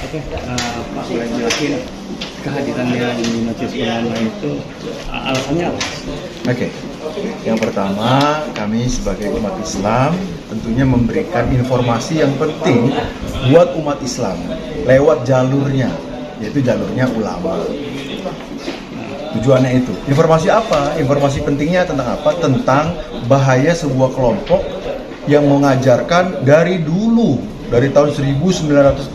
Oke, Pak boleh jelasin kehadirannya di Majelis Ulama itu alasannya apa? Oke, yang pertama kami sebagai umat Islam tentunya memberikan informasi yang penting buat umat Islam lewat jalurnya, yaitu jalurnya ulama. Tujuannya itu. Informasi apa? Informasi pentingnya tentang apa? Tentang bahaya sebuah kelompok yang mengajarkan dari dulu, dari tahun 1941.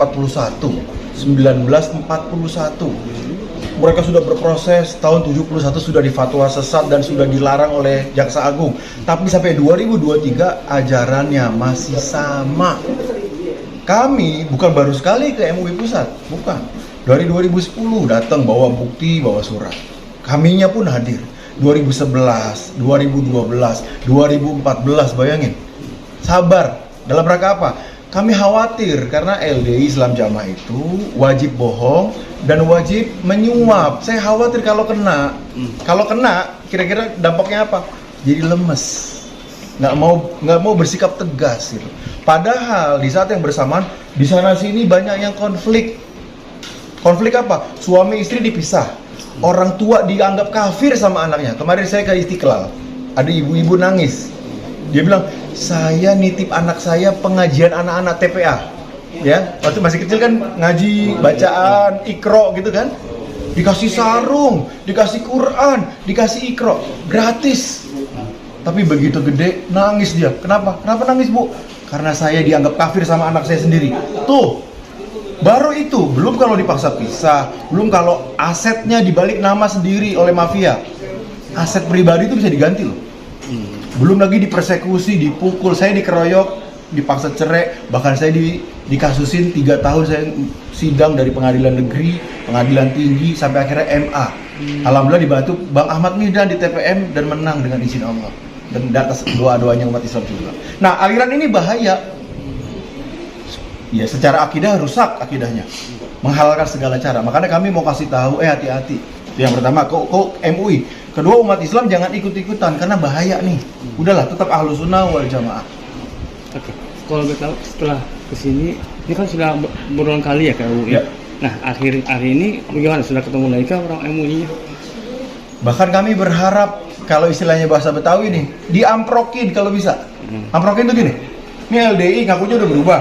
Mereka sudah berproses, tahun 71 sudah difatwa sesat dan sudah dilarang oleh Jaksa Agung. Tapi sampai 2023 ajarannya masih sama. Kami bukan baru sekali ke MUI Pusat, bukan. Dari 2010 datang bawa bukti, bawa surat. Kaminya pun hadir. 2011, 2012, 2014, bayangin. Sabar, dalam rangka apa? Kami khawatir karena LDI Islam Jamaah itu wajib bohong dan wajib menyuap. Saya khawatir kalau kena. Kalau kena, kira-kira dampaknya apa? Jadi lemes. Nggak mau bersikap tegas gitu. Padahal di saat yang bersamaan di sana sini banyak yang konflik. Konflik apa? Suami istri dipisah. Orang tua dianggap kafir sama anaknya. Kemarin saya ke Istiqlal, ada ibu-ibu nangis. Dia bilang, saya nitip anak saya pengajian anak-anak TPA. Ya, waktu masih kecil kan ngaji, bacaan, ikro gitu kan. Dikasih sarung, dikasih Quran, dikasih ikro, gratis. Tapi begitu gede, nangis dia. Kenapa? Kenapa nangis, Bu? Karena saya dianggap kafir sama anak saya sendiri. Tuh, baru itu, belum kalau dipaksa pisah, belum kalau asetnya dibalik nama sendiri oleh mafia. Aset pribadi itu bisa diganti loh. Belum lagi dipersekusi, dipukul, saya dikeroyok, dipaksa cerai, bahkan saya dikasusin 3 tahun saya sidang dari pengadilan negeri, pengadilan tinggi, sampai akhirnya MA. Alhamdulillah dibantu Bang Ahmad Mihdan di TPM dan menang dengan izin Allah. Dan di atas doa-doanya umat Islam juga. Nah, aliran ini bahaya. Ya, secara akidah rusak akidahnya. Menghalalkan segala cara. Makanya kami mau kasih tahu, hati-hati. Itu yang pertama, kok MUI. Kedua, umat Islam jangan ikut-ikutan karena bahaya nih. Udahlah, tetap Ahlus Sunnah wal Jamaah. Oke, kalau gue tahu setelah kesini, ini kan sudah berulang kali ya ke MUI. Ya. Nah, akhir hari ini bagaimana? Sudah ketemu lagi kan orang MUI-nya? Bahkan kami berharap, kalau istilahnya bahasa Betawi nih, diamprokin kalau bisa. Amprokin tuh gini, ini LDI ngakunya udah berubah.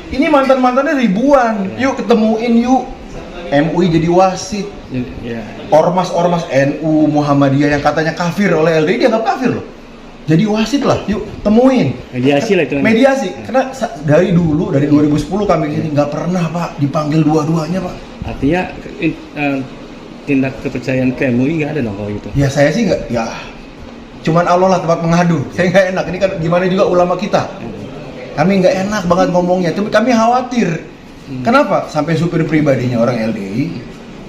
Ini mantan-mantannya ribuan. Yuk ketemuin yuk. MUI jadi wasit. Ya. Ormas-ormas NU, Muhammadiyah yang katanya kafir oleh LDI dianggap kafir loh. Jadi wasit lah, yuk temuin. Mediasi lah itu. Mediasi. Karena dari dulu, dari 2010 kami ini nggak pernah Pak dipanggil dua-duanya Pak. Artinya tindak kepercayaan ke MUI nggak ada dong kalau gitu? Ya saya sih nggak, ya cuman Allah lah tempat mengadu. Saya nggak enak, ini kan gimana juga ulama kita. Kami nggak enak banget ngomongnya, tapi kami khawatir. Kenapa? Sampai supir pribadinya orang LDI,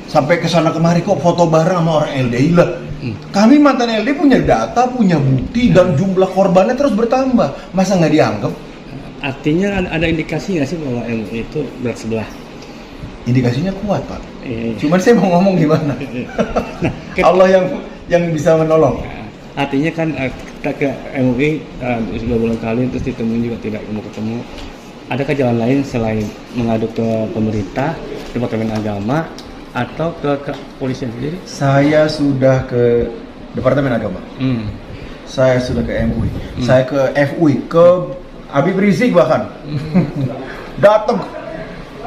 sampai kesana kemari kok foto bareng sama orang LDI lah. Kami mantan LDI punya data, punya bukti, dan jumlah korbannya terus bertambah. Masa nggak dianggap? Artinya ada indikasi nggak sih bahwa MUI itu berat sebelah? Indikasinya kuat Pak. Iya. Cuman saya mau ngomong gimana? Nah, Allah yang bisa menolong. Artinya kan kita ke MUI sudah berulang kali terus ditemuin juga tidak mau ketemu. Adakah jalan lain selain mengadu ke pemerintah, Departemen Agama, atau ke kepolisian sendiri? Saya sudah ke Departemen Agama. Saya sudah ke MUI. Saya ke FUI, ke Habib Rizik bahkan. Datang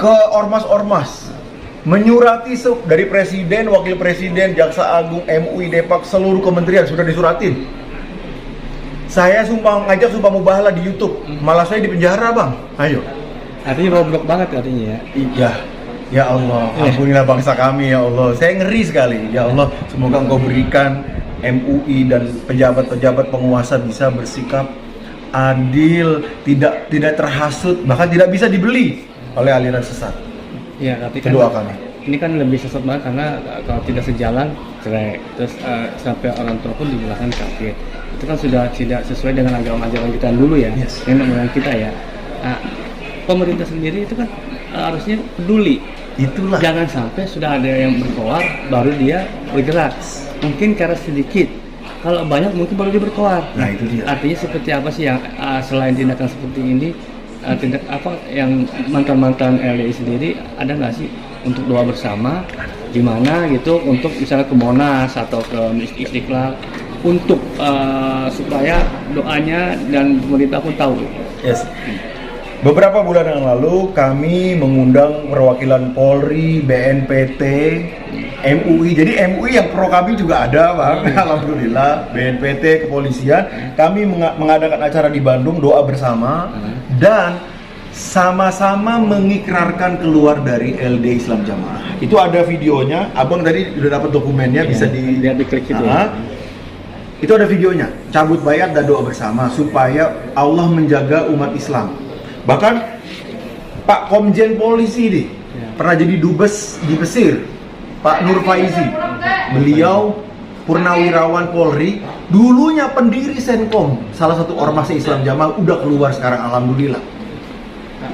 ke ormas-ormas. Menyurati dari presiden, wakil presiden, jaksa agung, MUI, Depak, seluruh kementerian sudah disuratin. Saya ngajak sumpah mubahalah di YouTube, malah saya di penjara Bang. Ayo. Artinya goblok banget artinya ya? Iya. Ya Allah, ampunilah bangsa kami ya Allah. Saya ngeri sekali. Ya Allah, semoga Engkau berikan MUI dan pejabat-pejabat penguasa bisa bersikap adil, tidak terhasut, bahkan tidak bisa dibeli oleh aliran sesat. Ya, tapi Kedua kan, kami. ini kan lebih sesat banget karena kalau tidak sejalan cerai, terus sampai orang tua pun dibilangkan kafir. Itu kan sudah tidak sesuai dengan agama-ajaran kita dulu ya, Yes. nenek moyang kita ya. Nah, pemerintah sendiri itu kan harusnya peduli. Itulah. Jangan sampai sudah ada yang berkoar baru dia bergerak. Mungkin karena sedikit, kalau banyak mungkin baru dia berkoar. Nah, itu dia. Artinya seperti apa sih yang selain tindakan seperti ini tindak apa yang mantan LDI sendiri ada nggak sih untuk doa bersama di mana gitu untuk misalnya ke Monas atau ke Istiqlal untuk supaya doanya dan pemerintah pun tahu. Yes. Beberapa bulan yang lalu kami mengundang perwakilan Polri, BNPT, MUI. Jadi MUI yang pro kami juga ada, Bang. Alhamdulillah. BNPT, kepolisian. Kami mengadakan acara di Bandung, doa bersama dan sama-sama mengikrarkan keluar dari LD Islam Jamaah. Itu ada videonya. Abang tadi udah dapat dokumennya, bisa Lihat di klik itu. Itu ada videonya. Cabut bayat dan doa bersama supaya Allah menjaga umat Islam. Bahkan Pak Komjen Polisi nih pernah jadi dubes di Mesir, Pak Nur Faizi. Beliau purnawirawan Polri, dulunya pendiri Senkom, salah satu ormas Islam Jamaah, udah keluar sekarang, alhamdulillah.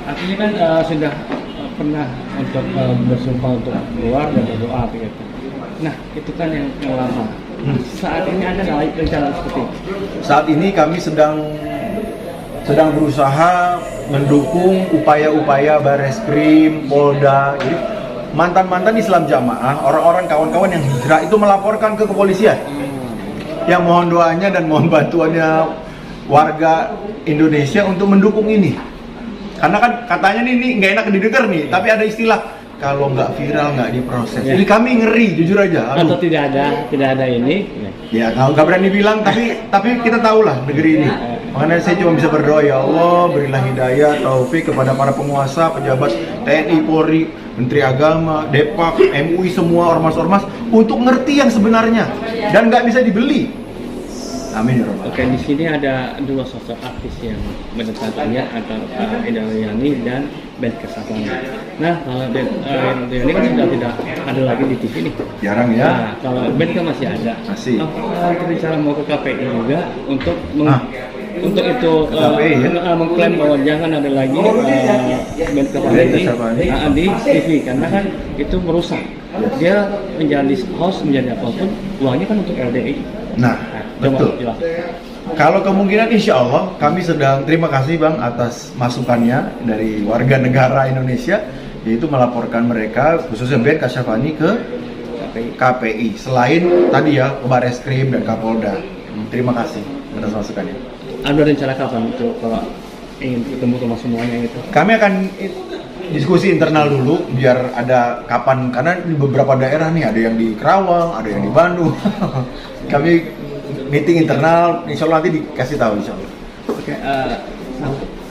Artinya kan sudah pernah untuk bersumpah untuk keluar dan berdoa begitu. Nah, itu kan yang lama. Saat ini ada nggak rencana seperti itu? Saat ini kami sedang berusaha mendukung upaya-upaya Bareskrim, Polda. Jadi mantan-mantan Islam Jamaah, orang-orang kawan-kawan yang hijrah itu melaporkan ke kepolisian. Yang mohon doanya dan mohon bantuannya warga Indonesia untuk mendukung ini. Karena kan katanya ini nggak enak didengar nih, tapi ada istilah kalau nggak viral nggak diproses. Jadi kami ngeri, jujur aja. Atau tidak ada ini? Ya nggak berani bilang, tapi kita tahu lah negeri ini. Makanya saya cuma bisa berdoa, ya Allah berilah hidayah, taufik kepada para penguasa, pejabat TNI, Polri, Menteri Agama, Depak, MUI, semua ormas-ormas untuk ngerti yang sebenarnya dan nggak bisa dibeli. Amin ya Rabbal. Oke, di sini ada dua sosok artis yang mendekankannya antara Ida Riani dan Ben Kasyafani. Nah, kalau Riani kan sudah tidak ada lagi di TV nih. Jarang ya. Nah, kalau Ben kan masih ada. Masih. Apakah bicara mau ke KPI juga untuk untuk itu KPI, ya? mengklaim bahwa jangan ada lagi Ben Kasyafani di TV karena kan itu merusak. Dia menjadi host, menjadi apapun, uangnya kan untuk LDI. Nah, betul. Kalau kemungkinan insya Allah kami sedang terima kasih Bang atas masukannya dari warga negara Indonesia, yaitu melaporkan mereka khususnya Ben Kasyafani ke KPI. Selain tadi ya ke Bareskrim dan Kapolda. Terima kasih atas masukannya. Ada rencana kapan itu kalau ingin ketemu sama semuanya itu? Kami akan diskusi internal dulu biar ada kapan, karena di beberapa daerah nih ada yang di Kerawang, ada yang di Bandung. Kami meeting internal, insya Allah nanti dikasih tahu insya Allah. Oke,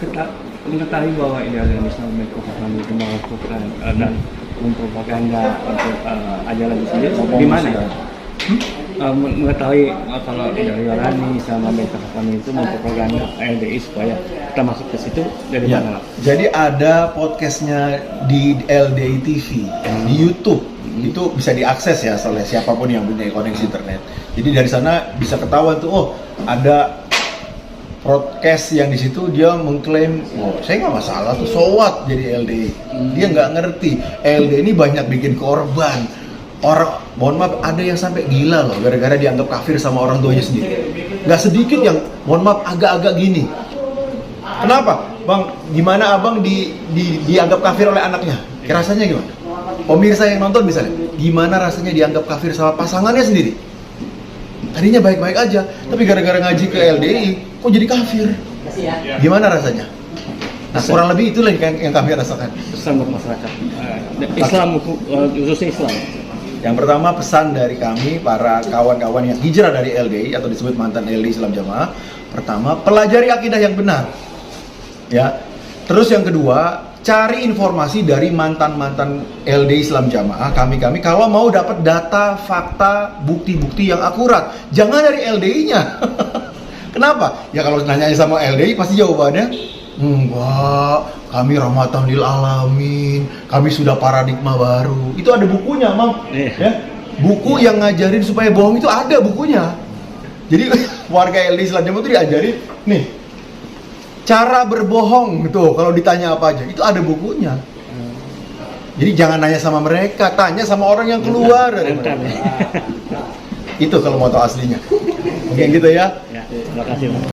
kita mengetahui bahwa ideologi Islam Kasyafani itu melakukan dan mempropaganda untuk ajaran di sini. Di mana? Mengetahui kalau ideologi Riani sama Ben Kasyafani itu mempropaganda LDI supaya kita masuk ke situ dari mana? Jadi ada podcastnya di LDI TV di YouTube. Itu bisa diakses ya oleh siapapun yang punya koneksi internet. Jadi dari sana bisa ketahuan tuh, oh ada podcast yang di situ dia mengklaim, oh saya nggak masalah tuh, so what jadi LDI. Dia nggak ngerti LDI ini banyak bikin korban. Orang, mohon maaf, ada yang sampai gila loh gara-gara dianggap kafir sama orang tuanya sendiri. Nggak sedikit yang, mohon maaf, agak-agak gini. Kenapa? Bang, gimana abang dianggap kafir oleh anaknya? Rasanya gimana? Pemirsa yang nonton misalnya, gimana rasanya dianggap kafir sama pasangannya sendiri? Tadinya baik-baik aja, tapi gara-gara ngaji ke LDI, kok jadi kafir? Gimana rasanya? Nah, kurang lebih itulah yang kami rasakan. Pesan buat masyarakat Islam, khususnya Islam. Yang pertama, pesan dari kami para kawan-kawan yang hijrah dari LDI atau disebut mantan LDI Islam Jamaah. Pertama, pelajari akidah yang benar. Ya. Terus yang kedua, cari informasi dari mantan-mantan LDI Islam Jamaah, kami kalau mau dapat data, fakta, bukti-bukti yang akurat. Jangan dari LDI-nya. Kenapa? Ya kalau nanya sama LDI pasti jawabannya, enggak, kami rahmatan lil alamin, kami sudah paradigma baru. Itu ada bukunya, Mam. Ya? Buku yang ngajarin supaya bohong itu ada bukunya. Jadi warga LDI Islam Jamaah itu diajarin, nih, cara berbohong gitu, kalau ditanya apa aja, itu ada bukunya. Jadi jangan nanya sama mereka, tanya sama orang yang keluar dari mereka. Itu kalau mau tahu aslinya. Mungkin gitu ya. Ya, terima kasih.